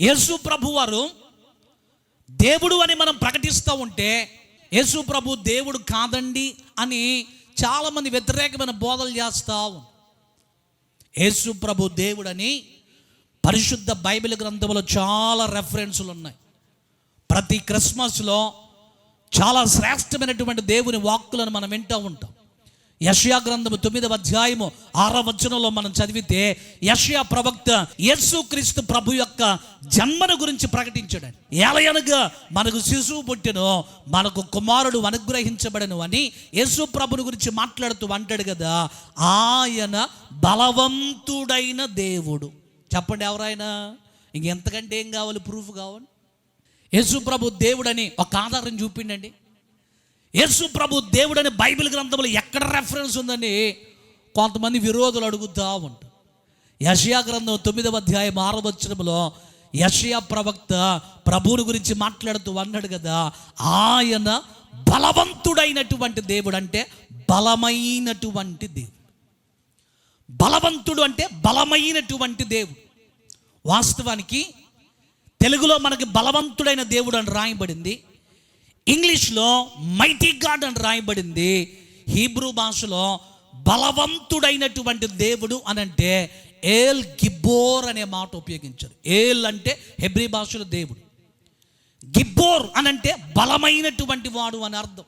యేసు ప్రభు వారు దేవుడు అని మనం ప్రకటిస్తూ ఉంటే యేసు ప్రభు దేవుడు కాదండి అని చాలామంది వ్యతిరేకమైన బోధలు చేస్తూ ఉన్నారు. యేసు ప్రభు దేవుడని పరిశుద్ధ బైబిల్ గ్రంథంలో చాలా రెఫరెన్సులు ఉన్నాయి. ప్రతి క్రిస్మస్లో చాలా శ్రేష్టమైనటువంటి దేవుని వాక్కులను మనం వింటూ ఉంటాం. యెషయా గ్రంథము 9వ అధ్యాయము 6వ వచనంలో మనం చదివితే యెషయా ప్రవక్త యేసుక్రీస్తు ప్రభు యొక్క జన్మను గురించి ప్రకటించాడు. ఏలయనగా మనకు శిశువు పుట్టెను, మనకు కుమారుడు అనుగ్రహించబడను అని యేసు ప్రభుని గురించి మాట్లాడుతూ అంటాడు కదా. ఆయన బలవంతుడైన దేవుడు. చెప్పండి ఎవరైనా, ఇంకెంతకంటే ఏం కావాలి? ప్రూఫ్ కావాలి. యేసు ప్రభు దేవుడని ఒక ఆధారం చూపిండండి. యేసు ప్రభు దేవుడని బైబిల్ గ్రంథంలో ఎక్కడ రెఫరెన్స్ ఉందని కొంతమంది విరోధులు అడుగుతూ ఉంటారు. యెషయా గ్రంథం 9వ అధ్యాయం 6వ వచనంలో యెషయా ప్రవక్త ప్రభువుని గురించి మాట్లాడుతూ అన్నాడు కదా, ఆయన బలవంతుడైనటువంటి దేవుడు. అంటే బలమైనటువంటి దేవుడు. బలవంతుడు అంటే బలమైనటువంటి దేవుడు. వాస్తవానికి తెలుగులో మనకి బలవంతుడైన దేవుడు అని రాయబడింది, ఇంగ్లీష్లో మైటీ గాడ్ అని రాయబడింది, హీబ్రూ భాషలో బలవంతుడైనటువంటి దేవుడు అని అంటే ఏల్ గిబ్బోర్ అనే మాట ఉపయోగించారు. ఏల్ అంటే హెబ్రీ భాషలో దేవుడు, గిబ్బోర్ అని అంటే బలమైనటువంటి వాడు అని అర్థం.